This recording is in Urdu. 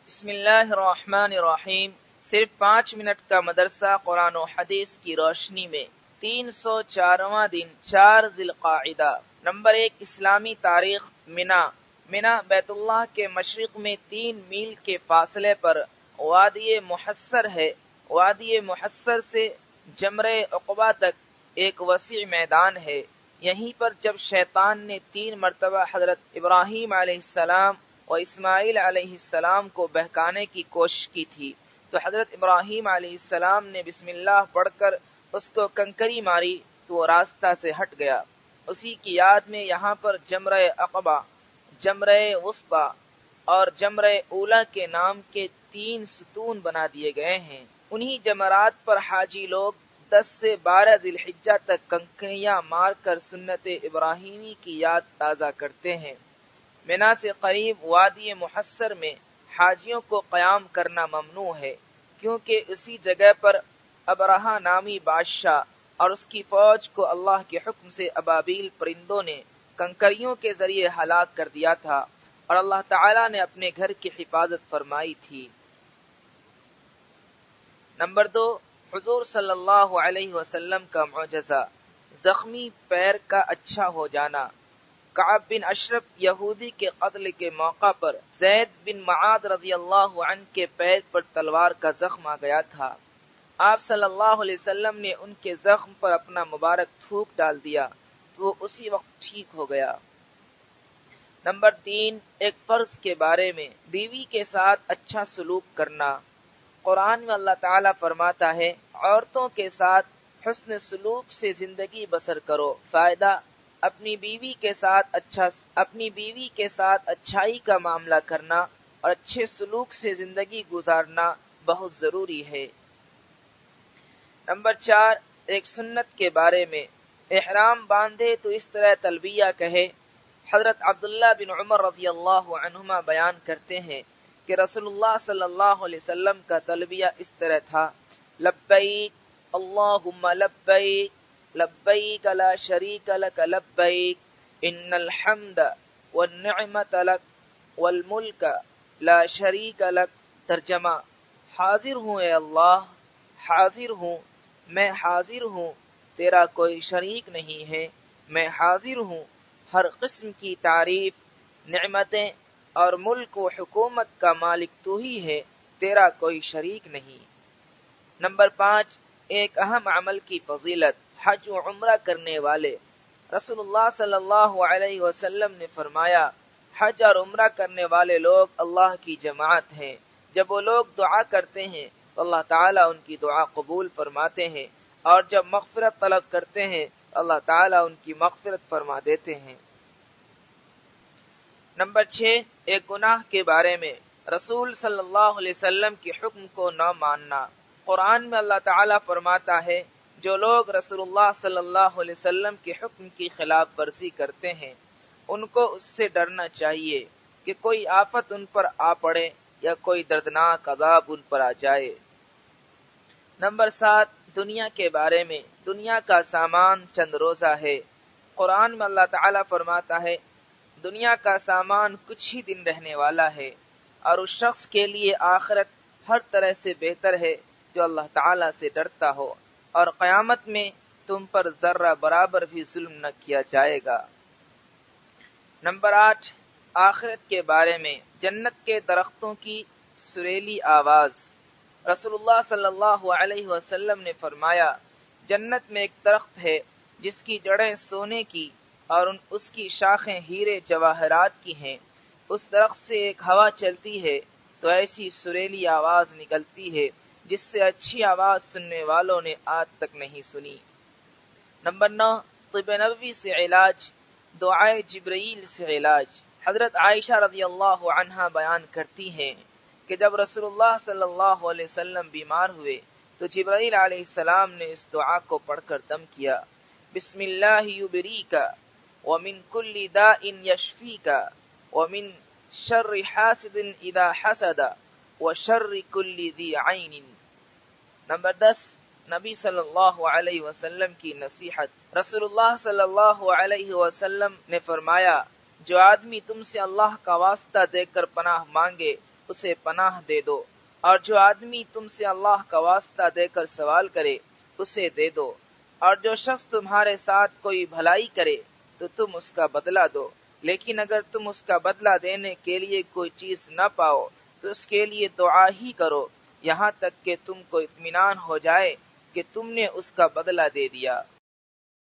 بسم اللہ الرحمن الرحیم۔ صرف 5 منٹ کا مدرسہ قرآن و حدیث کی روشنی میں 304واں دن 4 ذی القعدہ۔ نمبر 1، اسلامی تاریخ۔ منا بیت اللہ کے مشرق میں 3 میل کے فاصلے پر وادی محصر ہے۔ وادی محصر سے جمرہ عقبہ تک ایک وسیع میدان ہے۔ یہیں پر جب شیطان نے 3 مرتبہ حضرت ابراہیم علیہ السلام و اسماعیل علیہ السلام کو بہکانے کی کوشش کی تھی تو حضرت ابراہیم علیہ السلام نے بسم اللہ پڑھ کر اس کو کنکری ماری تو وہ راستہ سے ہٹ گیا۔ اسی کی یاد میں یہاں پر جمرہ عقبہ، جمرہ وسطیٰ اور جمرہ اولا کے نام کے 3 ستون بنا دیے گئے ہیں۔ انہی جمرات پر حاجی لوگ 10 سے 12 ذی الحجہ تک کنکریاں مار کر سنت ابراہیمی کی یاد تازہ کرتے ہیں۔ منا سے قریب وادی محصر میں حاجیوں کو قیام کرنا ممنوع ہے، کیونکہ اسی جگہ پر ابرہہ نامی بادشاہ اور اس کی فوج کو اللہ کے حکم سے ابابیل پرندوں نے کنکریوں کے ذریعے ہلاک کر دیا تھا اور اللہ تعالی نے اپنے گھر کی حفاظت فرمائی تھی۔ نمبر 2، حضور صلی اللہ علیہ وسلم کا معجزہ، زخمی پیر کا اچھا ہو جانا۔ کعب بن اشرف یہودی کے قتل کے موقع پر زید بن معاذ رضی اللہ عنہ کے پیر پر تلوار کا زخم آ گیا تھا۔ آپ صلی اللہ علیہ وسلم نے ان کے زخم پر اپنا مبارک تھوک ڈال دیا تو وہ اسی وقت ٹھیک ہو گیا۔ نمبر 3، ایک فرض کے بارے میں، بیوی کے ساتھ اچھا سلوک کرنا۔ قرآن میں اللہ تعالیٰ فرماتا ہے، عورتوں کے ساتھ حسن سلوک سے زندگی بسر کرو۔ فائدہ، اپنی بیوی کے ساتھ اچھائی کا معاملہ کرنا اور اچھے سلوک سے زندگی گزارنا بہت ضروری ہے۔ نمبر 4، ایک سنت کے بارے میں، احرام باندھے تو اس طرح تلبیہ کہے۔ حضرت عبداللہ بن عمر رضی اللہ عنہما بیان کرتے ہیں کہ رسول اللہ صلی اللہ علیہ وسلم کا تلبیہ اس طرح تھا، لبیک اللہم لبیک لبیک لا شریک لک لبیک ان الحمد والنعمت لک والملک لا شریک لک۔ ترجمہ، حاضر ہوں اے اللہ، حاضر ہوں، میں حاضر ہوں، تیرا کوئی شریک نہیں ہے، میں حاضر ہوں، ہر قسم کی تعریف، نعمتیں اور ملک و حکومت کا مالک تو ہی ہے، تیرا کوئی شریک نہیں۔ نمبر 5، ایک اہم عمل کی فضیلت، حج و عمرہ کرنے والے۔ رسول اللہ صلی اللہ علیہ وسلم نے فرمایا، حج اور عمرہ کرنے والے لوگ اللہ کی جماعت ہیں۔ جب وہ لوگ دعا کرتے ہیں تو اللہ تعالیٰ ان کی دعا قبول فرماتے ہیں، اور جب مغفرت طلب کرتے ہیں تو اللہ تعالیٰ ان کی مغفرت فرما دیتے ہیں۔ نمبر 6، ایک گناہ کے بارے میں، رسول صلی اللہ علیہ وسلم کے حکم کو نہ ماننا۔ قرآن میں اللہ تعالیٰ فرماتا ہے، جو لوگ رسول اللہ صلی اللہ علیہ وسلم کے حکم کی خلاف ورزی کرتے ہیں ان کو اس سے ڈرنا چاہیے کہ کوئی آفت ان پر آ پڑے یا کوئی دردناک عذاب ان پر آ جائے۔ نمبر 7، دنیا کے بارے میں، دنیا کا سامان چند روزہ ہے۔ قرآن میں اللہ تعالیٰ فرماتا ہے، دنیا کا سامان کچھ ہی دن رہنے والا ہے، اور اس شخص کے لیے آخرت ہر طرح سے بہتر ہے جو اللہ تعالیٰ سے ڈرتا ہو، اور قیامت میں تم پر ذرہ برابر بھی ظلم نہ کیا جائے گا۔ نمبر 8، آخرت کے بارے میں، جنت کے درختوں کی سریلی آواز۔ رسول اللہ صلی اللہ علیہ وسلم نے فرمایا، جنت میں ایک درخت ہے جس کی جڑیں سونے کی اور اس کی شاخیں ہیرے جواہرات کی ہیں۔ اس درخت سے ایک ہوا چلتی ہے تو ایسی سریلی آواز نکلتی ہے جس سے اچھی آواز سننے والوں نے آج تک نہیں سنی۔ نمبر 9، طب نبوی سے علاج، دعائے جبرائیل سے علاج۔ حضرت عائشہ رضی اللہ عنہا بیان کرتی ہیں کہ جب رسول اللہ صلی اللہ علیہ وسلم بیمار ہوئے تو جبرائیل علیہ السلام نے اس دعا کو پڑھ کر دم کیا، بسم اللہ یبریک ومن کل داء یشفیک ومن شر حاسد اذا حسد وشر کل ذی عین۔ نمبر 10، نبی صلی اللہ علیہ وسلم کی نصیحت۔ رسول اللہ صلی اللہ علیہ وسلم نے فرمایا، جو آدمی تم سے اللہ کا واسطہ دے کر پناہ مانگے اسے پناہ دے دو، اور جو آدمی تم سے اللہ کا واسطہ دے کر سوال کرے اسے دے دو، اور جو شخص تمہارے ساتھ کوئی بھلائی کرے تو تم اس کا بدلہ دو، لیکن اگر تم اس کا بدلہ دینے کے لیے کوئی چیز نہ پاؤ تو اس کے لیے دعا ہی کرو، یہاں تک کہ تم کو اطمینان ہو جائے کہ تم نے اس کا بدلہ دے دیا۔